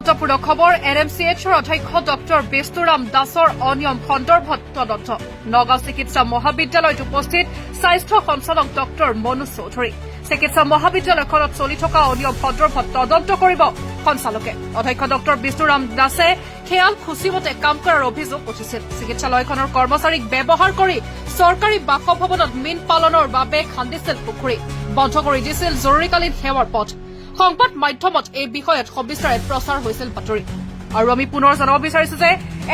গুৰুত্বপূৰ্ণ খবৰ NMCHৰ অধ্যক্ষ ডক্টৰ বিষ্ণুৰাম দাসৰ অনিয়ম সন্দৰ্ভত তদন্ত নগাঁও চিকিৎসা মহাবিদ্যালয়ত উপস্থিত স্বাস্থ্য সঞ্চালক ডক্টৰ মনোজ চৌধুৰী চিকিৎসা মহাবিদ্যালয়খনত চলি থকা অনিয়ম সন্দৰ্ভত তদন্ত কৰিব সঞ্চালকে অধ্যক্ষ ডক্টৰ বিষ্ণুৰাম দাসে খেয়াল খুচিমতে কাম কৰাৰ অভিযোগ উঠিছিল চিকিৎসালয়খনৰ কৰ্মচাৰীক ব্যৱহাৰ কৰি চৰকাৰী বাসভৱনত মীন পালনৰ বাবে খান্দিছিল পুখুৰী বন্ধ কৰি দিছিল জৰুৰীকালীন সেৱাৰ পথ সংবাদ মাধ্যমত এই বিষয়ত সবিস্তাৰে প্ৰচাৰ হৈছিল বাতৰি আৰু আমি পুনৰ জনাব বিচাৰিছো যে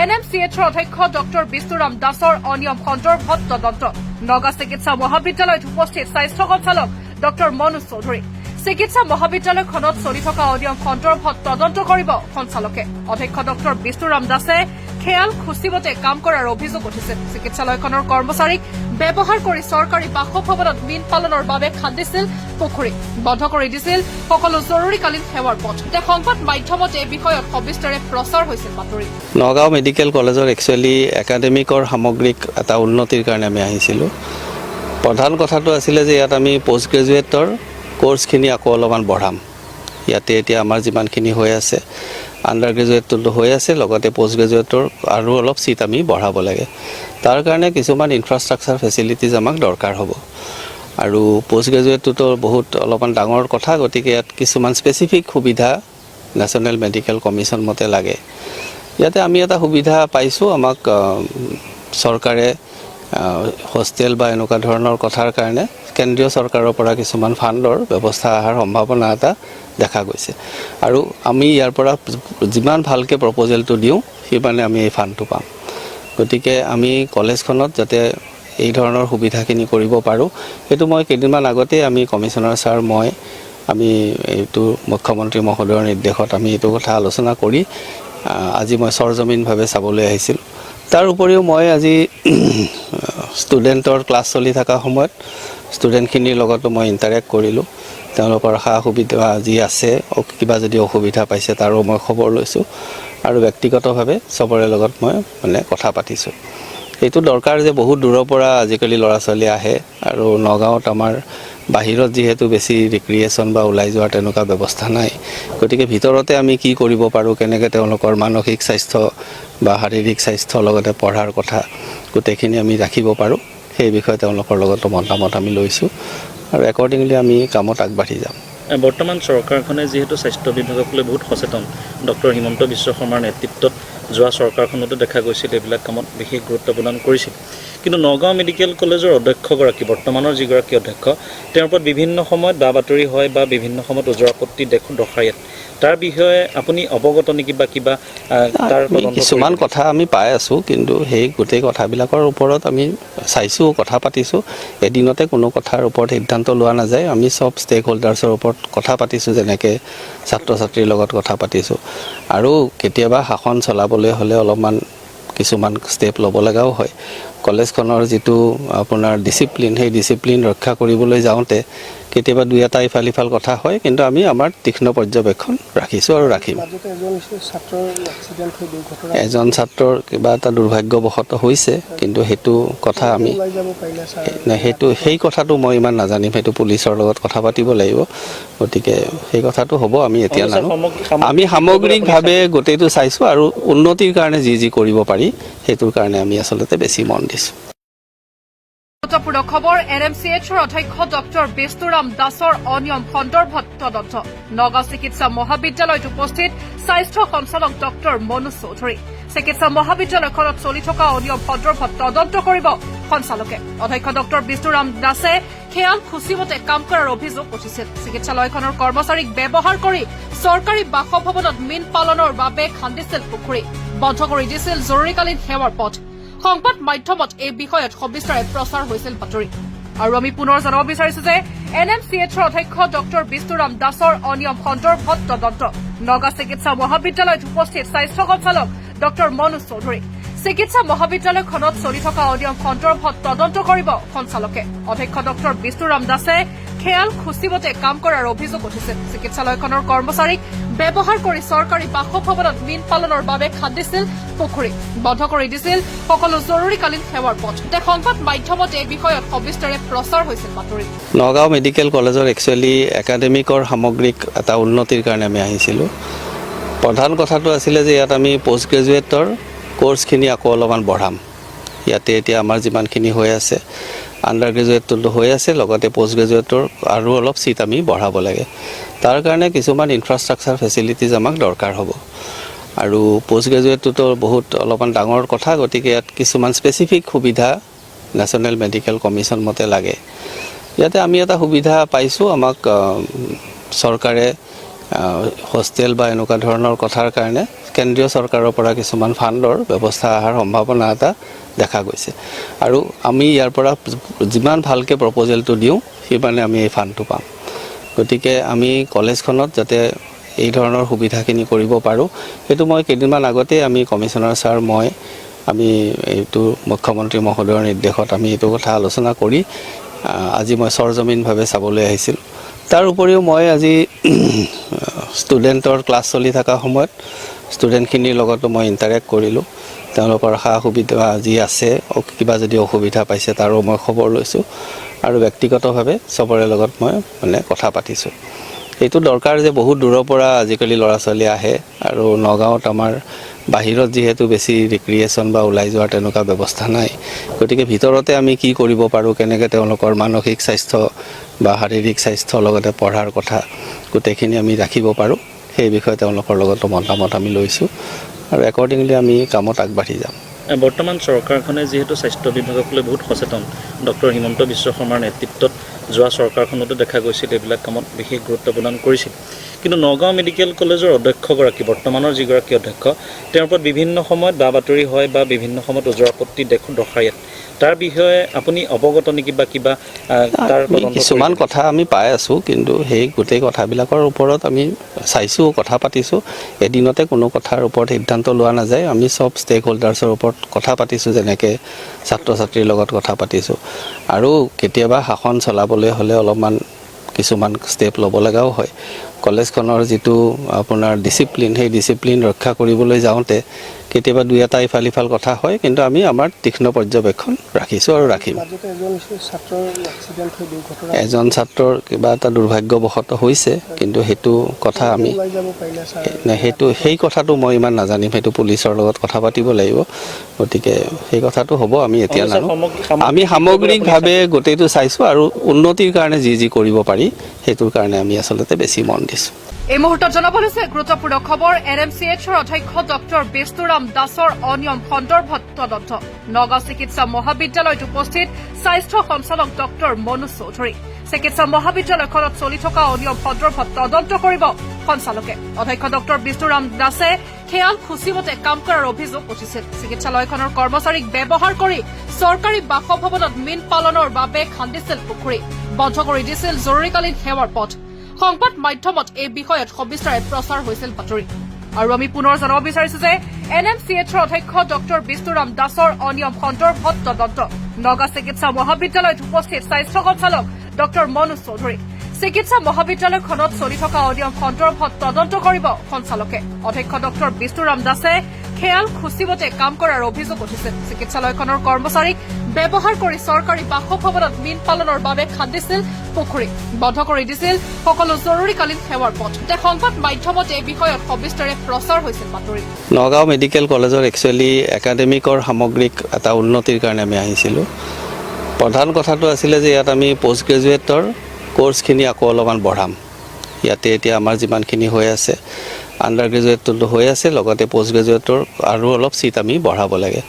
NMCHৰ অধ্যক্ষ ডক্টৰ বিষ্ণুৰাম দাসৰ অনিয়ম সন্দৰ্ভত তদন্ত নগাঁও চিকিৎসা মহাবিদ্যালয়ত উপস্থিত স্বাস্থ্য সঞ্চালক ডক্টৰ মনোজ চৌধুৰী চিকিৎসা মহাবিদ্যালয়খনত চলি থকা অনিয়ম সন্দৰ্ভত তদন্ত কৰিব সঞ্চালকে অধ্যক্ষ ডক্টৰ বিষ্ণুৰাম দাসে খেয়াল খুচিমতে কাম কৰাৰ অভিযোগ উঠিছিল চিকিৎসালয়খনৰ কৰ্মচাৰীক ব্যৱহাৰ কৰি চৰকাৰী বাসভৱনত মীন পালনৰ বাবে খান্দিছিল পুখুৰী বন্ধ কৰি দিছিল সকলো জৰুৰীকালীন সেৱাৰ পথ সংবাদ মাধ্যমত এই বিষয়ত সবিস্তাৰে প্ৰচাৰ হৈছিল বাতৰি নগাঁও মেডিকেল কলেজৰ একচুৱেলি একাডেমিকৰ সামগ্ৰিক এটা উন্নতিৰ কাৰণে আমি আহিছিলোঁ প্ৰধান কথাটো আছিলে যে ইয়াত আমি পোষ্ট গ্ৰেজুৱেটৰ কোৰ্চখিনি আকৌ অলপমান বঢ়াম ইয়াতে এতিয়া আমাৰ যিমানখিনি হৈ আছে আণ্ডাৰ গ্ৰেজুৱেটটো হৈ আছে লগতে পোষ্ট গ্ৰেজুৱেটৰ আৰু অলপ চিট আমি বঢ়াব লাগে তাৰ কাৰণে কিছুমান ইনফ্ৰাষ্ট্ৰাকচাৰ ফেচিলিটিজ আমাক দৰকাৰ হ'ব আৰু পোষ্ট গ্ৰেজুৱেটটোতো বহুত অলপমান ডাঙৰ কথা গতিকে ইয়াত কিছুমান স্পেচিফিক সুবিধা নেশ্যনেল মেডিকেল কমিশ্যন মতে লাগে ইয়াতে আমি এটা সুবিধা পাইছোঁ আমাক চৰকাৰে হোষ্টেল বা এনেকুৱা ধৰণৰ কথাৰ কাৰণে কেন্দ্ৰীয় চৰকাৰৰ পৰা কিছুমান ফাণ্ডৰ ব্যৱস্থা অহাৰ সম্ভাৱনা এটা দেখা গৈছে আৰু আমি ইয়াৰ পৰা যিমান ভালকৈ প্ৰপ'জেলটো দিওঁ সিমানে আমি এই ফাণ্ডটো পাম গতিকে আমি কলেজখনত যাতে এই ধৰণৰ সুবিধাখিনি কৰিব পাৰোঁ সেইটো মই কেইদিনমান আগতেই আমি কমিশ্যনাৰ ছাৰ আমি এইটো মুখ্যমন্ত্ৰী মহোদয়ৰ নিৰ্দেশত আমি এইটো কথা আলোচনা কৰি আজি মই সৰজমিনভাৱে চাবলৈ আহিছিলোঁ তাৰ উপৰিও মই আজি ষ্টুডেণ্টৰ ক্লাছ চলি থকা সময়ত ষ্টুডেণ্টখিনিৰ লগতো মই ইণ্টাৰেক্ট কৰিলোঁ তেওঁলোকৰ সা সুবিধা যি আছে কিবা যদি অসুবিধা পাইছে তাৰো মই খবৰ লৈছোঁ আৰু ব্যক্তিগতভাৱে চবৰে লগত মই কথা পাতিছোঁ এইটো দৰকাৰ যে বহুত দূৰৰ পৰা আজিকালি ল'ৰা ছোৱালী আহে আৰু নগাঁৱত আমাৰ বাহিৰত যিহেতু বেছি ৰিক্ৰিয়েশ্যন বা ওলাই যোৱাৰ তেনেকুৱা ব্যৱস্থা নাই গতিকে ভিতৰতে আমি কি কৰিব পাৰোঁ কেনেকৈ তেওঁলোকৰ মানসিক স্বাস্থ্য বা শাৰীৰিক স্বাস্থ্যৰ লগতে পঢ়াৰ কথা গোটেইখিনি আমি ৰাখিব পাৰোঁ সেই বিষয়ে তেওঁলোকৰ লগত মতামত আমি লৈছোঁ আৰু একৰ্ডিংলি আমি কামত আগবাঢ়ি যাম বৰ্তমান চৰকাৰখনে যিহেতু স্বাস্থ্য বিভাগক লৈ বহুত সচেতন ডক্টৰ হিমন্ত বিশ্ব শৰ্মাৰ নেতৃত্বত যোৱা চৰকাৰখনতো দেখা গৈছিল এইবিলাক কামত বিশেষ গুৰুত্ব প্ৰদান কৰিছিল কিন্তু নগাঁও মেডিকেল কলেজৰ অধ্যক্ষগৰাকী বৰ্তমানৰ যিগৰাকী অধ্যক্ষ তেওঁৰ ওপৰত বিভিন্ন সময়ত বা বাতৰি হয় বা বিভিন্ন সময়ত ওজৰ আপত্তি দৰ্শায় তাৰ বিষয়ে আপুনি অৱগত নেকি বা কিবা তাৰ কিছুমান কথা আমি পাই আছোঁ কিন্তু সেই গোটেই কথাবিলাকৰ ওপৰত আমি চাইছোঁ কথা পাতিছোঁ এদিনতে কোনো কথাৰ ওপৰত সিদ্ধান্ত লোৱা নাযায় আমি চব ষ্টেক হোল্ডাৰ্ছৰ ওপৰত কথা পাতিছোঁ যেনেকৈ ছাত্ৰ ছাত্ৰীৰ লগত কথা পাতিছোঁ আৰু কেতিয়াবা শাসন চলাবলৈ হ'লে অলপমান কিছুমান ষ্টেপ ল'ব লগাও হয় কলেজখনৰ যিটো আপোনাৰ ডিচিপ্লিন সেই ডিচিপ্লিন ৰক্ষা কৰিবলৈ যাওঁতে কেতিয়াবা দুই এটা ইফাল সিফাল কথা হয় কিন্তু আমি আমাৰ তীক্ষ্ণ পৰ্যবেক্ষণ ৰাখিছোঁ আৰু ৰাখিম এজন ছাত্ৰৰ কিবা এটা দুৰ্ভাগ্যবশত হৈছে কিন্তু সেইটো কথা আমি সেই কথাটো মই ইমান নাজানিম সেইটো পুলিচৰ লগত কথা পাতিব লাগিব গতিকে সেই কথাটো হ'ব আমি এতিয়া নাজানো আমি সামগ্ৰিকভাৱে গোটেইটো চাইছোঁ আৰু উন্নতিৰ কাৰণে যি কৰিব পাৰি সেইটোৰ কাৰণে আমি আচলতে বেছি মন দিছোঁ গুৰুত্বপূৰ্ণ খবৰ NMCHৰ অধ্যক্ষ ডক্টৰ বিষ্ণুৰাম দাসৰ অনিয়ম সন্দৰ্ভত তদন্ত নগাঁও চিকিৎসা মহাবিদ্যালয়ত উপস্থিত স্বাস্থ্য সঞ্চালক ডক্টৰ মনোজ চৌধুৰী চিকিৎসা মহাবিদ্যালয়খনত চলি থকা অনিয়ম সন্দৰ্ভত তদন্ত কৰিব সঞ্চালকে অধ্যক্ষ ডক্টৰ বিষ্ণুৰাম দাসে খেয়াল খুচিমতে কাম কৰাৰ অভিযোগ উঠিছিল চিকিৎসালয়খনৰ কৰ্মচাৰীক ব্যৱহাৰ কৰি চৰকাৰী বাসভৱনত মীন পালনৰ বাবে খান্দিছিল পুখুৰী বন্ধ কৰি দিছিল জৰুৰীকালীন সেৱাৰ পথ সংবাদ মাধ্যমত এই বিষয়ত সবিস্তাৰে প্ৰচাৰ হৈছিল বাতৰি আৰু আমি পুনৰ জনাব বিচাৰিছো যে NMCHৰ অধ্যক্ষ ডক্টৰ বিষ্ণুৰাম দাসৰ অনিয়ম সন্দৰ্ভত তদন্ত নগাঁও চিকিৎসা মহাবিদ্যালয়ত উপস্থিত স্বাস্থ্য সঞ্চালক ডক্টৰ মনোজ চৌধুৰী চিকিৎসা মহাবিদ্যালয়খনত চলি থকা অনিয়ম সন্দৰ্ভত তদন্ত কৰিব সঞ্চালকে অধ্যক্ষ ডক্টৰ বিষ্ণুৰাম দাসে খেয়াল খুচিমতে কাম কৰাৰ অভিযোগ উঠিছিল চিকিৎসালয়খনৰ কৰ্মচাৰীক ব্যৱহাৰ কৰি চৰকাৰী বাসভৱনত মীন পালনৰ বাবে খান্দিছিল পুখুৰী বন্ধ কৰি দিছিল সকলো জৰুৰীকালীন সেৱাৰ পথ সংবাদ মাধ্যমত এই বিষয়ত সবিস্তাৰে প্ৰচাৰ হৈছিল বাতৰি নগাঁও মেডিকেল কলেজৰ একচুৱেলি একাডেমিকৰ সামগ্ৰিক এটা উন্নতিৰ কাৰণে আমি আহিছিলোঁ প্ৰধান কথাটো আছিলে যে ইয়াত আমি পোষ্ট গ্ৰেজুৱেটৰ কোৰ্চখিনি আকৌ অলপমান বঢ়াম। ইয়াতে এতিয়া আমাৰ যিমানখিনি হৈ আছে আণ্ডাৰ গ্ৰেজুৱেটটো হৈ আছে, লগতে পোষ্ট গ্ৰেজুৱেটৰ আৰু অলপ চিট আমি বঢ়াব লাগে। তাৰ কাৰণে কিছুমান ইনফ্ৰাষ্ট্ৰাকচাৰ ফেচিলিটিজ আমাক দৰকাৰ হ'ব। আৰু পোষ্ট গ্ৰেজুৱেটটোতো বহুত অলপমান ডাঙৰ কথা, গতিকে ইয়াত কিছুমান স্পেচিফিক সুবিধা নেশ্যনেল মেডিকেল কমিশ্যন মতে লাগে। ইয়াতে আমি এটা সুবিধা পাইছোঁ, আমাক চৰকাৰে হোষ্টেল বা এনেকুৱা ধৰণৰ কথাৰ কাৰণে কেন্দ্ৰীয় চৰকাৰৰ পৰা কিছুমান ফাণ্ডৰ ব্যৱস্থা অহাৰ সম্ভাৱনা এটা দেখা গৈছে। আৰু আমি ইয়াৰ পৰা যিমান ভালকৈ প্ৰপ'জেলটো দিওঁ সিমানে আমি এই ফাণ্ডটো পাম। গতিকে আমি কলেজখনত যাতে এই ধৰণৰ সুবিধাখিনি কৰিব পাৰোঁ, সেইটো মই কেইদিনমান আগতেই আমি কমিশ্যনাৰ ছাৰ আমি এইটো মুখ্যমন্ত্ৰী মহোদয়ৰ নিৰ্দেশত আমি এইটো কথা আলোচনা কৰি আজি মই সৰজমিনভাৱে চাবলৈ আহিছিলোঁ। তাৰ উপৰিও মই আজি ষ্টুডেণ্টৰ ক্লাছ চলি থকা সময়ত ষ্টুডেণ্টখিনিৰ লগতো মই ইণ্টাৰেক্ট কৰিলোঁ। তেওঁলোকৰ সা সুবিধা যি আছে, কিবা যদি অসুবিধা পাইছে তাৰো মই খবৰ লৈছোঁ আৰু ব্যক্তিগতভাৱে চবৰে লগত মই কথা পাতিছোঁ। এইটো দৰকাৰ যে বহুত দূৰৰ পৰা আজিকালি ল'ৰা ছোৱালী আহে আৰু নগাঁৱত আমাৰ বাহিৰত যিহেতু বেছি ৰিক্ৰিয়েশ্যন বা ওলাই যোৱাৰ তেনেকুৱা ব্যৱস্থা নাই, গতিকে ভিতৰতে আমি কি কৰিব পাৰোঁ, কেনেকৈ তেওঁলোকৰ মানসিক স্বাস্থ্য বা শাৰীৰিক স্বাস্থ্য লগতে পঢ়াৰ কথা গোটেইখিনি আমি ৰাখিব পাৰোঁ, সেই বিষয়ে তেওঁলোকৰ লগতো মতামত আমি লৈছোঁ আৰু একৰ্ডিংলি আমি কামত আগবাঢ়ি যাম। বৰ্তমান চৰকাৰখনে যিহেতু স্বাস্থ্য বিভাগক লৈ বহুত সচেতন, ডক্টৰ হিমন্ত বিশ্ব শৰ্মাৰ নেতৃত্বত যোৱা চৰকাৰখনতো দেখা গৈছিল এইবিলাক কামত বিশেষ গুৰুত্ব প্ৰদান কৰিছিল। কিন্তু নগাঁও মেডিকেল কলেজৰ অধ্যক্ষগৰাকী, বৰ্তমানৰ যিগৰাকী অধ্যক্ষ, তেওঁৰ ওপৰত বিভিন্ন সময়ত বা বাতৰি হয় বা বিভিন্ন সময়ত ওজৰ আপত্তি দৰ্শায়। তাৰ বিষয়ে আপুনি অৱগত নেকি বা কিবা তাৰ কিছুমান কথা আমি পাই আছোঁ, কিন্তু সেই গোটেই কথাবিলাকৰ ওপৰত আমি চাইছোঁ, কথা পাতিছোঁ। এদিনতে কোনো কথাৰ ওপৰত সিদ্ধান্ত লোৱা নাযায়। আমি চব ষ্টেক হোল্ডাৰ্ছৰ ওপৰত কথা পাতিছোঁ, যেনেকৈ ছাত্ৰ ছাত্ৰীৰ লগত কথা পাতিছোঁ। আৰু কেতিয়াবা শাসন চলাবলৈ হ'লে অলপমান কিছুমান ষ্টেপ ল'ব লগাও হয়। কলেজখনৰ যিটো আপোনাৰ ডিচিপ্লিন, সেই ডিচিপ্লিন ৰক্ষা কৰিবলৈ যাওঁতে কেতিয়াবা দুই এটা ইফাল সিফাল কথা হয়, কিন্তু আমি আমাৰ তীক্ষ্ণ পৰ্যবেক্ষণ ৰাখিছোঁ আৰু ৰাখিম। এজন ছাত্ৰৰ কিবা এটা দুৰ্ভাগ্যবশত হৈছে, কিন্তু সেইটো কথা আমি সেই কথাটো মই ইমান নাজানিম, সেইটো পুলিচৰ লগত কথা পাতিব লাগিব। গতিকে সেই কথাটো হ'ব, আমি এতিয়া নানো। আমি সামগ্ৰিকভাৱে গোটেইটো চাইছোঁ আৰু উন্নতিৰ কাৰণে যি কৰিব পাৰি সেইটোৰ কাৰণে আমি আচলতে বেছি মন দিছোঁ। এই মুহূৰ্তত জনাব লৈছে গুৰুত্বপূৰ্ণ খবৰ। NMCHৰ অধ্যক্ষ ডক্টৰ বেস্তুৰাম দাসৰ অনিয়ম সন্দৰ্ভত তদন্ত। নগাঁও চিকিৎসা মহাবিদ্যালয়ত উপস্থিত স্বাস্থ্য সঞ্চালক ডক্টৰ মনোজ চৌধুৰী। চিকিৎসা মহাবিদ্যালয়খনত চলি থকা অনিয়ম সন্দৰ্ভত তদন্ত কৰিব সঞ্চালকে। অধ্যক্ষ ডক্টৰ বেস্তুৰাম দাসে খেয়াল খুচিমতে কাম কৰাৰ অভিযোগ উঠিছিল। চিকিৎসালয়খনৰ কৰ্মচাৰীক ব্যৱহাৰ কৰি চৰকাৰী বাসভৱনত মীন পালনৰ বাবে খান্দিছিল পুখুৰী, বন্ধ কৰি দিছিল জৰুৰীকালীন সেৱাৰ পথ। সংবাদ মাধ্যমত এই বিষয়ত সবিস্তাৰে প্ৰচাৰ হৈছিল বাতৰি। আৰু আমি পুনৰ জনাব বিচাৰিছো যে NMCHৰ অধ্যক্ষ ডক্টৰ বেস্তুৰাম দাসৰ অনিয়ম সন্দৰ্ভত তদন্ত। নগাঁও চিকিৎসা মহাবিদ্যালয়ত উপস্থিত স্বাস্থ্য সঞ্চালক ডক্টৰ মনোজ চৌধুৰী। চিকিৎসা মহাবিদ্যালয়খনত চলি থকা অনিয়ম সন্দৰ্ভত তদন্ত কৰিব সঞ্চালকে। অধ্যক্ষ ডক্টৰ বেস্তুৰাম দাসে খেয়াল খুচিমতে কাম কৰাৰ অভিযোগ উঠিছিল। চিকিৎসালয়খনৰ কৰ্মচাৰীক ব্যৱহাৰ কৰি চৰকাৰী বাসভৱনত মীন পালনৰ বাবে খান্দিছিল পুখুৰী, বন্ধ কৰি দিছিল সকলো জৰুৰীকালীন সেৱাৰ পথ। সংবাদ মাধ্যমত এই বিষয়ত সবিস্তাৰে প্ৰচাৰ হৈছিল বাতৰি। নগাঁও মেডিকেল কলেজৰ একচুৱেলি একাডেমিকৰ সামগ্ৰিক এটা উন্নতিৰ কাৰণে আমি আহিছিলোঁ। প্ৰধান কথাটো আছিলে যে ইয়াত আমি পোষ্ট গ্ৰেজুৱেটৰ কোৰ্চখিনি আকৌ অলপমান বঢ়াম। ইয়াতে এতিয়া আমাৰ যিমানখিনি হৈ আছে আণ্ডাৰ গ্ৰেজুৱেটটো হৈ আছে, লগতে পোষ্ট গ্ৰেজুৱেটৰ আৰু অলপ চিট আমি বঢ়াব লাগে।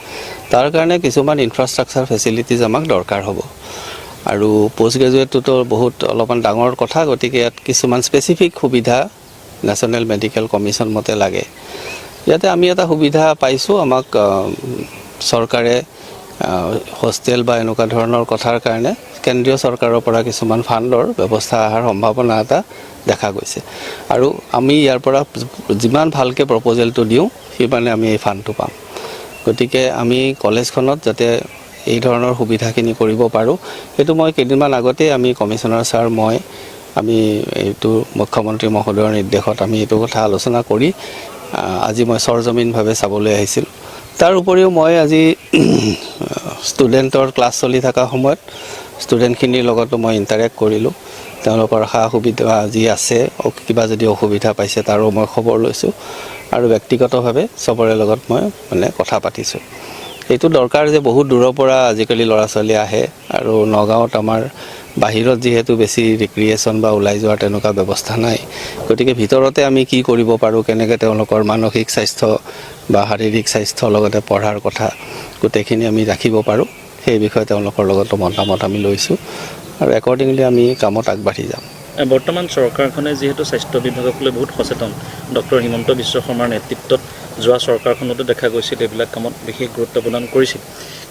তাৰ কাৰণে কিছুমান ইনফ্ৰাষ্ট্ৰাকচাৰ ফেচিলিটিজ আমাক দৰকাৰ হ'ব। আৰু পোষ্ট গ্ৰেজুৱেটটোতো বহুত অলপমান ডাঙৰ কথা, গতিকে ইয়াত কিছুমান স্পেচিফিক সুবিধা নেশ্যনেল মেডিকেল কমিশ্যন মতে লাগে। ইয়াতে আমি এটা সুবিধা পাইছোঁ, আমাক চৰকাৰে হোষ্টেল বা এনেকুৱা ধৰণৰ কথাৰ কাৰণে কেন্দ্ৰীয় চৰকাৰৰ পৰা কিছুমান ফাণ্ডৰ ব্যৱস্থা অহাৰ সম্ভাৱনা এটা দেখা গৈছে। আৰু আমি ইয়াৰ পৰা যিমান ভালকৈ প্ৰপ'জেলটো দিওঁ সিমানে আমি এই ফাণ্ডটো পাম। গতিকে আমি কলেজখনত যাতে এই ধৰণৰ সুবিধাখিনি কৰিব পাৰোঁ, সেইটো মই কেইদিনমান আগতেই আমি কমিশ্যনাৰ ছাৰ আমি এইটো মুখ্যমন্ত্ৰী মহোদয়ৰ নিৰ্দেশত আমি এইটো কথা আলোচনা কৰি আজি মই সৰজমিনভাৱে চাবলৈ আহিছিলোঁ। তাৰ উপৰিও মই আজি ষ্টুডেণ্টৰ ক্লাছ চলি থকা সময়ত ষ্টুডেণ্টখিনিৰ লগতো মই ইণ্টাৰেক্ট কৰিলোঁ। তেওঁলোকৰ সা সুবিধা যি আছে, কিবা যদি অসুবিধা পাইছে তাৰো মই খবৰ লৈছোঁ আৰু ব্যক্তিগতভাৱে চবৰে লগত মই মানে কথা পাতিছোঁ। এইটো দৰকাৰ যে বহুত দূৰৰ পৰা আজিকালি ল'ৰা ছোৱালী আহে আৰু নগাঁৱত আমাৰ বাহিৰত যিহেতু বেছি ৰিক্ৰিয়েশ্যন বা ওলাই যোৱাৰ তেনেকুৱা ব্যৱস্থা নাই, গতিকে ভিতৰতে আমি কি কৰিব পাৰোঁ, কেনেকৈ তেওঁলোকৰ মানসিক স্বাস্থ্য বা শাৰীৰিক স্বাস্থ্যৰ লগতে পঢ়াৰ কথা গোটেইখিনি আমি ৰাখিব পাৰোঁ, সেই বিষয়ে তেওঁলোকৰ লগতো মতামত আমি লৈছোঁ আৰু একৰ্ডিংলি আমি কামত আগবাঢ়ি যাম। বৰ্তমান চৰকাৰখনে যিহেতু স্বাস্থ্য বিভাগক লৈ বহুত সচেতন, ডক্টৰ হিমন্ত বিশ্ব শৰ্মাৰ নেতৃত্বত যোৱা চৰকাৰখনতো দেখা গৈছিল এইবিলাক কামত বিশেষ গুৰুত্ব প্ৰদান কৰিছিল।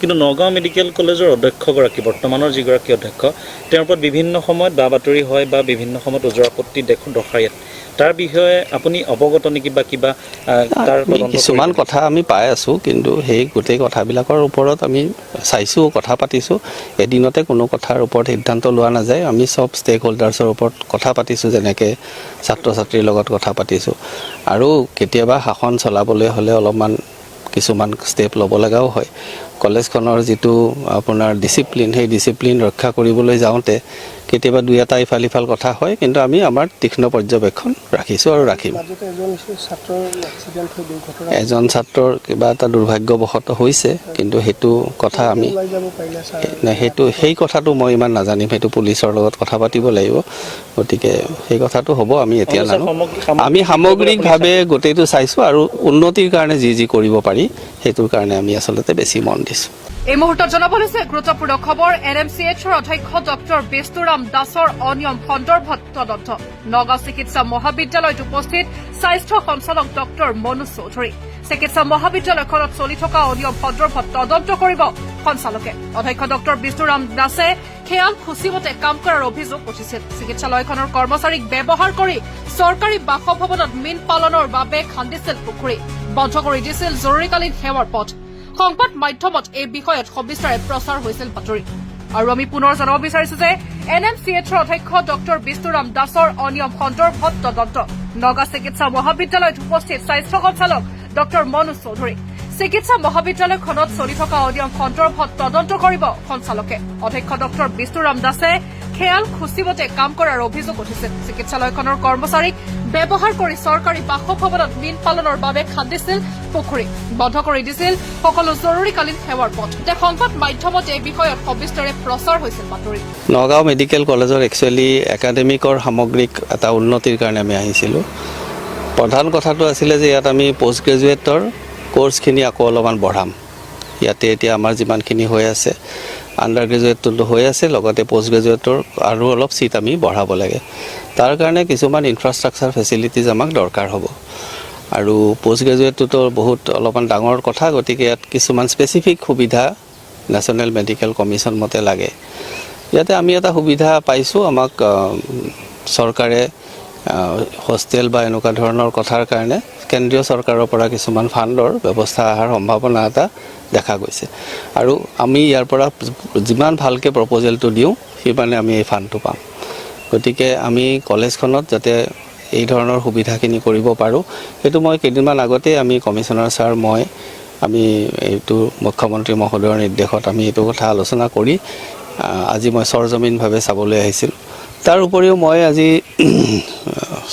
কিন্তু নগাঁও মেডিকেল কলেজৰ অধ্যক্ষগৰাকী, বৰ্তমানৰ যিগৰাকী অধ্যক্ষ, তেওঁৰ ওপৰত বিভিন্ন সময়ত বা বাতৰি হয় বা বিভিন্ন সময়ত ওজৰ আপত্তি দৰ্শায়। তাৰ বিষয়ে আপুনি অৱগত নেকি বা কিবা তাৰ কিছুমান কথা আমি পাই আছোঁ, কিন্তু সেই গোটেই কথাবিলাকৰ ওপৰত আমি চাইছোঁ, কথা পাতিছোঁ। এদিনতে কোনো কথাৰ ওপৰত সিদ্ধান্ত লোৱা নাযায়। আমি চব ষ্টেক হোল্ডাৰ্ছৰ ওপৰত কথা পাতিছোঁ, যেনেকৈ ছাত্ৰ ছাত্ৰীৰ লগত কথা পাতিছোঁ। আৰু কেতিয়াবা শাসন চলাবলৈ হ'লে অলপমান কিছুমান ষ্টেপ ল'ব লগাও হয়। কলেজখনৰ যিটো আপোনাৰ ডিচিপ্লিন, সেই ডিচিপ্লিন ৰক্ষা কৰিবলৈ যাওঁতে কেতিয়াবা দুই এটা ইফাল সিফাল কথা হয়, কিন্তু আমি আমাৰ তীক্ষ্ণ পৰ্যবেক্ষণ ৰাখিছোঁ আৰু ৰাখিম। এজন ছাত্ৰৰ কিবা এটা দুৰ্ভাগ্যবশত হৈছে, কিন্তু সেইটো কথা আমি সেই কথাটো মই ইমান নাজানিম, সেইটো পুলিচৰ লগত কথা পাতিব লাগিব। গতিকে সেই কথাটো হ'ব, আমি এতিয়া নাজানো। আমি সামগ্ৰিকভাৱে গোটেইটো চাইছোঁ আৰু উন্নতিৰ কাৰণে যি কৰিব পাৰি সেইটোৰ কাৰণে আমি আচলতে বেছি মন দিছোঁ। এই মুহূৰ্তত জনাব লৈছে গুৰুত্বপূৰ্ণ খবৰ। NMCHৰ অধ্যক্ষ ডক্টৰ বেস্তুৰাম দাসৰ অনিয়ম সন্দৰ্ভত তদন্ত। নগাঁও চিকিৎসা মহাবিদ্যালয়ত উপস্থিত স্বাস্থ্য সঞ্চালক ডক্টৰ মনোজ চৌধুৰী। চিকিৎসা মহাবিদ্যালয়খনত চলি থকা অনিয়ম সন্দৰ্ভত তদন্ত কৰিব সঞ্চালকে। অধ্যক্ষ ডক্টৰ বেস্তুৰাম দাসে খেয়াল খুচিমতে কাম কৰাৰ অভিযোগ উঠিছিল। চিকিৎসালয়খনৰ কৰ্মচাৰীক ব্যৱহাৰ কৰি চৰকাৰী বাসভৱনত মীন পালনৰ বাবে খান্দিছিল পুখুৰী, বন্ধ কৰি দিছিল জৰুৰীকালীন সেৱাৰ পথ। সংবাদ মাধ্যমত এই বিষয়ত সবিস্তাৰে প্ৰচাৰ হৈছিল বাতৰি। আৰু আমি পুনৰ জনাব বিচাৰিছো যে NMCHৰ অধ্যক্ষ ডক্টৰ বেস্তুৰাম দাসৰ অনিয়ম সন্দৰ্ভত তদন্ত। নগাঁও চিকিৎসা মহাবিদ্যালয়ত উপস্থিত স্বাস্থ্য সঞ্চালক ডক্টৰ মনোজ চৌধুৰী। চিকিৎসা মহাবিদ্যালয়খনত চলি থকা অনিয়ম সন্দৰ্ভত তদন্ত কৰিব সঞ্চালকে। অধ্যক্ষ ডক্টৰ বেস্তুৰাম দাসে খেয়াল খুচিমতে কাম কৰাৰ অভিযোগ উঠিছিল। চিকিৎসালয়খনৰ কৰ্মচাৰীক ব্যৱহাৰ কৰি চৰকাৰী বাসভৱনত মীন পালনৰ বাবে খান্দিছিল পুখুৰী, বন্ধ কৰি দিছিল সকলো জৰুৰীকালীন সেৱাৰ পথ। এতিয়া সংবাদ মাধ্যমত এই বিষয়ত সবিস্তাৰে প্ৰচাৰ হৈছিল বাতৰি। নগাঁও মেডিকেল কলেজৰ একচুৱেলি একাডেমিকৰ সামগ্ৰিক এটা উন্নতিৰ কাৰণে আমি আহিছিলোঁ। প্ৰধান কথাটো আছিলে যে ইয়াত আমি পষ্ট গ্ৰেজুৱেটৰ কোৰ্চখিনি আকৌ অলপমান বঢ়াম। ইয়াতে এতিয়া আমাৰ যিমানখিনি হৈ আছে, আণ্ডাৰ গ্ৰেজুৱেটটো হৈ আছে, লগতে পষ্ট গ্ৰেজুৱেটৰ আৰু অলপ চিট আমি বঢ়াব লাগে। তাৰ কাৰণে কিছুমান ইনফ্ৰাষ্ট্ৰাকচাৰ ফেচিলিটিজ আমাক দৰকাৰ হ'ব। আৰু পষ্ট গ্ৰেজুৱেটটোতো বহুত অলপমান ডাঙৰ কথা, গতিকে ইয়াত কিছুমান স্পেচিফিক সুবিধা নেশ্যনেল মেডিকেল কমিশ্যন মতে লাগে। ইয়াতে আমি এটা সুবিধা পাইছোঁ, আমাক চৰকাৰে হোষ্টেল বা এনেকুৱা ধৰণৰ কথাৰ কাৰণে কেন্দ্ৰীয় চৰকাৰৰ পৰা কিছুমান ফাণ্ডৰ ব্যৱস্থা অহাৰ সম্ভাৱনা এটা দেখা গৈছে। আৰু আমি ইয়াৰ পৰা যিমান ভালকৈ প্ৰপ'জেলটো দিওঁ, সিমানে আমি এই ফাণ্ডটো পাম। গতিকে আমি কলেজখনত যাতে এই ধৰণৰ সুবিধাখিনি কৰিব পাৰোঁ, সেইটো মই কেইদিনমান আগতেই আমি কমিশ্যনাৰ ছাৰ আমি এইটো মুখ্যমন্ত্ৰী মহোদয়ৰ নিৰ্দেশত আমি এইটো কথা আলোচনা কৰি আজি মই সৰজমিনভাৱে চাবলৈ আহিছিলোঁ। তাৰ উপৰিও মই আজি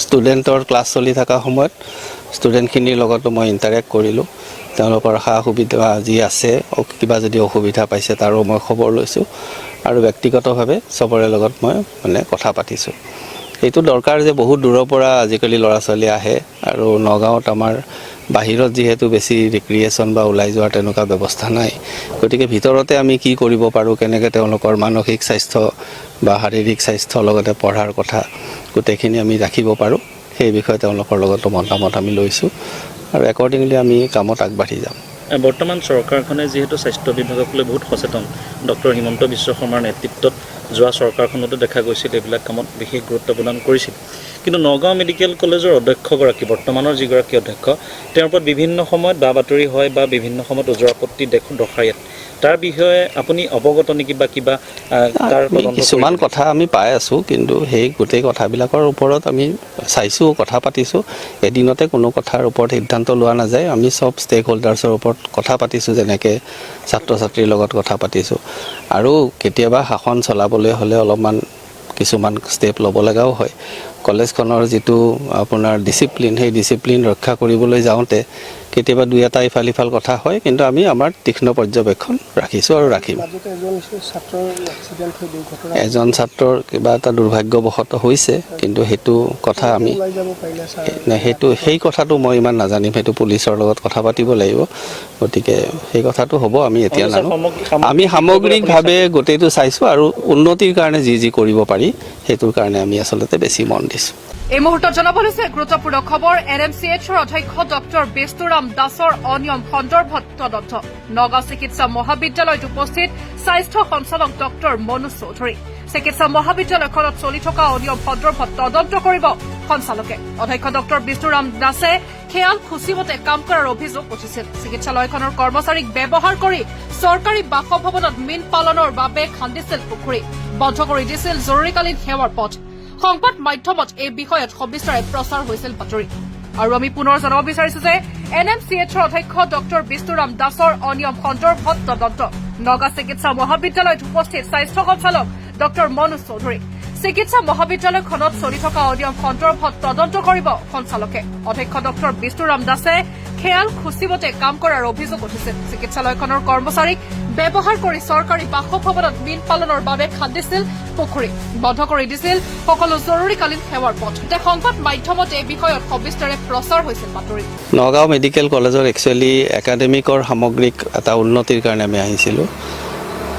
ষ্টুডেণ্টৰ ক্লাছ চলি থকা সময়ত ষ্টুডেণ্টখিনিৰ লগতো মই ইণ্টাৰেক্ট কৰিলোঁ। তেওঁলোকৰ সা সুবিধা যি আছে, কিবা যদি অসুবিধা পাইছে তাৰো মই খবৰ লৈছোঁ আৰু ব্যক্তিগতভাৱে চবৰে লগত মই মানে কথা পাতিছোঁ। এইটো দৰকাৰ যে বহুত দূৰৰ পৰা আজিকালি ল'ৰা ছোৱালী আহে আৰু নগাঁৱত আমাৰ বাহিৰত যিহেতু বেছি ৰিক্ৰিয়েশ্যন বা ওলাই যোৱাৰ তেনেকুৱা ব্যৱস্থা নাই, গতিকে ভিতৰতে আমি কি কৰিব পাৰোঁ, কেনেকৈ তেওঁলোকৰ মানসিক স্বাস্থ্য বা শাৰীৰিক স্বাস্থ্যৰ লগতে পঢ়াৰ কথা গোটেইখিনি আমি ৰাখিব পাৰোঁ, সেই বিষয়ে তেওঁলোকৰ লগতো মতামত আমি লৈছোঁ আৰু একৰ্ডিংলি আমি কামত আগবাঢ়ি যাম। বৰ্তমান চৰকাৰখনে যিহেতু স্বাস্থ্য বিভাগক লৈ বহুত সচেতন, ডক্টৰ হিমন্ত বিশ্ব শৰ্মাৰ নেতৃত্বত যোৱা চৰকাৰখনতো দেখা গৈছিল এইবিলাক কামত বিশেষ গুৰুত্ব প্ৰদান কৰিছিল। কিন্তু নগাঁও মেডিকেল কলেজৰ অধ্যক্ষগৰাকী, বৰ্তমানৰ যিগৰাকী অধ্যক্ষ, তেওঁৰ ওপৰত বিভিন্ন সময়ত বা বাতৰি হয় বা বিভিন্ন সময়ত ওজৰ আপত্তি দৰ্শায়। তাৰ বিষয়ে আপুনি অৱগত নেকি বা কিবা তাৰ কিছুমান কথা আমি পাই আছোঁ, কিন্তু সেই গোটেই কথাবিলাকৰ ওপৰত আমি চাইছোঁ, কথা পাতিছোঁ। এদিনতে কোনো কথাৰ ওপৰত সিদ্ধান্ত লোৱা নাযায়। আমি চব ষ্টেক হোল্ডাৰ্ছৰ ওপৰত কথা পাতিছোঁ, যেনেকৈ ছাত্ৰ ছাত্ৰীৰ লগত কথা পাতিছোঁ। আৰু কেতিয়াবা শাসন চলাবলৈ হ'লে অলপমান কিছুমান ষ্টেপ ল'ব লগাও হয়। কলেজখনৰ যিটো আপোনাৰ ডিচিপ্লিন সেই ডিচিপ্লিন ৰক্ষা কৰিবলৈ যাওঁতে কেতিয়াবা দুই এটা ইফাল সিফাল কথা হয়, কিন্তু আমি আমাৰ তীক্ষ্ণ পৰ্যবেক্ষণ ৰাখিছোঁ আৰু ৰাখিম। এজন ছাত্ৰৰ কিবা এটা দুৰ্ভাগ্যবশত হৈছে, কিন্তু সেইটো কথা আমি সেই কথাটো মই ইমান নাজানিম, সেইটো পুলিচৰ লগত কথা পাতিব লাগিব। গতিকে সেই কথাটো হ'ব, আমি এতিয়া নাজানো। আমি সামগ্ৰিকভাৱে গোটেইটো চাইছোঁ আৰু উন্নতিৰ কাৰণে যি কৰিব পাৰি সেইটোৰ কাৰণে আমি আচলতে বেছি মন দিছোঁ। এই মুহূৰ্তত জনাব লৈছে গুৰুত্বপূৰ্ণ খবৰ। NMCHৰ অধ্যক্ষ ডক্টৰ বেস্তুৰাম দাসৰ অনিয়ম সন্দৰ্ভত তদন্ত। নগাঁও চিকিৎসা মহাবিদ্যালয়ত উপস্থিত স্বাস্থ্য সঞ্চালক ডক্টৰ মনোজ চৌধুৰী। চিকিৎসা মহাবিদ্যালয়খনত চলি থকা অনিয়ম সন্দৰ্ভত তদন্ত কৰিব সঞ্চালকে। অধ্যক্ষ ডক্টৰ বেস্তুৰাম দাসে খেয়াল খুচিমতে কাম কৰাৰ অভিযোগ উঠিছিল। চিকিৎসালয়খনৰ কৰ্মচাৰীক ব্যৱহাৰ কৰি চৰকাৰী বাসভৱনত মীন পালনৰ বাবে খান্দিছিল পুখুৰী, বন্ধ কৰি দিছিল জৰুৰীকালীন সেৱাৰ পথ। সংবাদ মাধ্যমত এই বিষয়ত সবিস্তাৰে প্ৰচাৰ হৈছিল বাতৰি। আৰু আমি পুনৰ জনাব বিচাৰিছো যে NMCHৰ অধ্যক্ষ ডক্টৰ বেস্তুৰাম দাসৰ অনিয়ম সন্দৰ্ভত তদন্ত। নগাঁও চিকিৎসা মহাবিদ্যালয়ত উপস্থিত স্বাস্থ্য সঞ্চালক ডক্টৰ মনোজ চৌধুৰী। চিকিৎসা মহাবিদ্যালয়খনত চলি থকা অনিয়ম সন্দৰ্ভত তদন্ত কৰিব সঞ্চালকে। অধ্যক্ষ ডক্টৰ বেস্তুৰাম দাসে খেয়াল খুচিমতে কাম কৰাৰ অভিযোগ উঠিছিল। চিকিৎসালয়খনৰ কৰ্মচাৰীক ব্যৱহাৰ কৰি চৰকাৰী বাসভৱনত মীন পালনৰ বাবে খান্দিছিল পুখুৰী, বন্ধ কৰি দিছিল সকলো জৰুৰীকালীন সেৱাৰ পথ। সংবাদ মাধ্যমত এই বিষয়ত সবিস্তাৰে প্ৰচাৰ হৈছিল বাতৰি। নগাঁও মেডিকেল কলেজৰ একচুৱেলি একাডেমিকৰ সামগ্ৰিক এটা উন্নতিৰ কাৰণে আমি আহিছিলোঁ।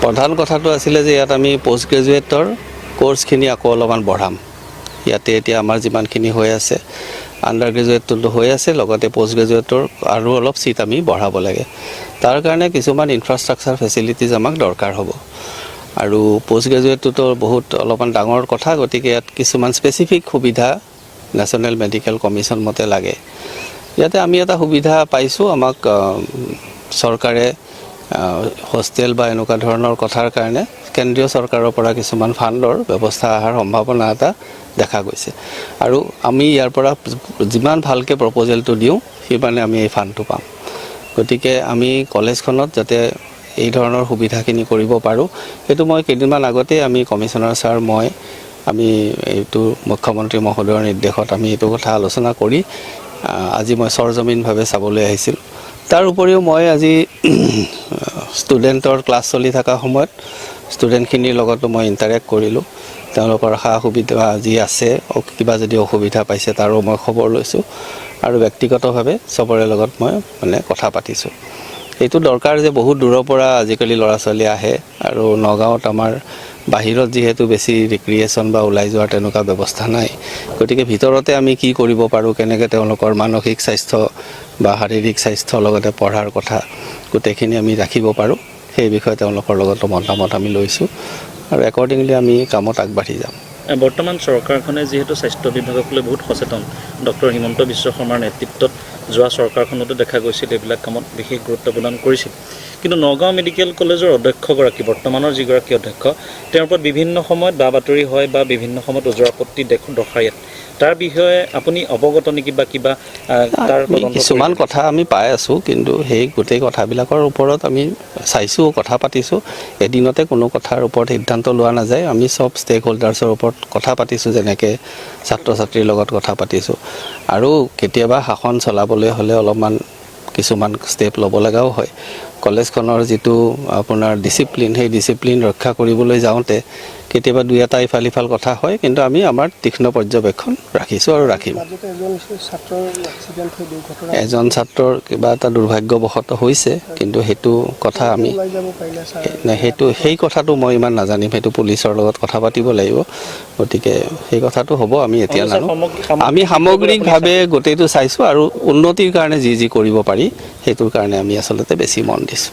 প্ৰধান কথাটো আছিলে যে ইয়াত আমি পষ্ট গ্ৰেজুৱেটৰ কোৰ্চখিনি আকৌ অলপমান বঢ়াম। ইয়াতে এতিয়া আমাৰ যিমানখিনি হৈ আছে, আণ্ডাৰ গ্ৰেজুৱেটটো হৈ আছে, লগতে পষ্ট গ্ৰেজুৱেটৰ আৰু অলপ ছিট আমি বঢ়াব লাগে। তাৰ কাৰণে কিছুমান ইনফ্ৰাষ্ট্ৰাকচাৰ ফেচিলিটিজ আমাক দৰকাৰ হ'ব। আৰু পষ্ট গ্ৰেজুৱেটটোতো বহুত অলপমান ডাঙৰ কথা, গতিকে ইয়াত কিছুমান স্পেচিফিক সুবিধা নেশ্যনেল মেডিকেল কমিশ্যন মতে লাগে। ইয়াতে আমি এটা সুবিধা পাইছোঁ, আমাক চৰকাৰে হোষ্টেল বা এনেকুৱা ধৰণৰ কথাৰ কাৰণে কেন্দ্ৰীয় চৰকাৰৰ পৰা কিছুমান ফাণ্ডৰ ব্যৱস্থা অহাৰ সম্ভাৱনা এটা দেখা গৈছে। আৰু আমি ইয়াৰ পৰা যিমান ভালকৈ প্ৰপ'জেলটো দিওঁ সিমানে আমি এই ফাণ্ডটো পাম। গতিকে আমি কলেজখনত যাতে এই ধৰণৰ সুবিধাখিনি কৰিব পাৰোঁ, সেইটো মই কেইদিনমান আগতেই আমি কমিশ্যনাৰ ছাৰ আমি এইটো মুখ্যমন্ত্ৰী মহোদয়ৰ নিৰ্দেশত আমি এইটো কথা আলোচনা কৰি আজি মই সৰজমিনভাৱে চাবলৈ আহিছিলোঁ। তাৰ উপৰিও মই আজি ষ্টুডেণ্টৰ ক্লাছ চলি থকা সময়ত ষ্টুডেণ্টখিনিৰ লগতো মই ইণ্টাৰেক্ট কৰিলোঁ। তেওঁলোকৰ সা সুবিধা যি আছে, কিবা যদি অসুবিধা পাইছে তাৰো মই খবৰ লৈছোঁ আৰু ব্যক্তিগতভাৱে চবৰে লগত মই কথা পাতিছোঁ। এইটো দৰকাৰ যে বহুত দূৰৰ পৰা আজিকালি ল'ৰা ছোৱালী আহে, আৰু নগাঁৱত আমাৰ বাহিৰত যিহেতু বেছি ৰিক্ৰিয়েশ্যন বা ওলাই যোৱাৰ তেনেকুৱা ব্যৱস্থা নাই। গতিকে ভিতৰতে আমি কি কৰিব পাৰোঁ, কেনেকৈ তেওঁলোকৰ মানসিক স্বাস্থ্য বা শাৰীৰিক স্বাস্থ্য লগতে পঢ়াৰ কথা গোটেইখিনি আমি ৰাখিব পাৰোঁ, সেই বিষয়ে তেওঁলোকৰ লগতো মতামত আমি লৈছোঁ আৰু একৰ্ডিংলি আমি কামত আগবাঢ়ি যাম। বৰ্তমান চৰকাৰখনে যিহেতু স্বাস্থ্য বিভাগক লৈ বহুত সচেতন, ডক্টৰ হিমন্ত বিশ্ব শৰ্মাৰ নেতৃত্বত যোৱা চৰকাৰখনতো দেখা গৈছিল এইবিলাক কামত বিশেষ গুৰুত্ব প্ৰদান কৰিছিল। কিন্তু নগাঁও মেডিকেল কলেজৰ অধ্যক্ষগৰাকী, বৰ্তমানৰ যিগৰাকী অধ্যক্ষ, তেওঁৰ ওপৰত বিভিন্ন সময়ত বা বাতৰি হয় বা বিভিন্ন সময়ত ওজৰ আপত্তি দৰ্শায়। তাৰ বিষয়ে আপুনি অৱগত নেকি বা কিবা তাৰ কিছুমান কথা আমি পাই আছোঁ, কিন্তু সেই গোটেই কথাবিলাকৰ ওপৰত আমি চাইছোঁ, কথা পাতিছোঁ। এদিনতে কোনো কথাৰ ওপৰত সিদ্ধান্ত লোৱা নাযায়। আমি চব ষ্টেক হোল্ডাৰ্ছৰ ওপৰত কথা পাতিছোঁ, যেনেকৈ ছাত্ৰ ছাত্ৰীৰ লগত কথা পাতিছোঁ। আৰু কেতিয়াবা শাসন চলাবলৈ হ'লে অলপমান কিছুমান ষ্টেপ ল'ব লগাও হয়। কলেজখনৰ যিটো আপোনাৰ ডিচিপ্লিন, সেই ডিচিপ্লিন ৰক্ষা কৰিবলৈ যাওঁতে কেতিয়াবা দুই এটা ইফাল সিফাল কথা হয়, কিন্তু আমি আমাৰ তীক্ষ্ণ পৰ্যবেক্ষণ ৰাখিছোঁ আৰু ৰাখিম। এজন ছাত্ৰৰ কিবা এটা দুৰ্ভাগ্যবশত হৈছে, কিন্তু সেইটো কথা আমি সেই কথাটো মই ইমান নাজানিম, সেইটো পুলিচৰ লগত কথা পাতিব লাগিব। গতিকে সেই কথাটো হ'ব, আমি এতিয়া নাজানো। আমি সামগ্ৰিকভাৱে গোটেইটো চাইছোঁ আৰু উন্নতিৰ কাৰণে যি কৰিব পাৰি সেইটোৰ কাৰণে আমি আচলতে বেছি মন দিছোঁ।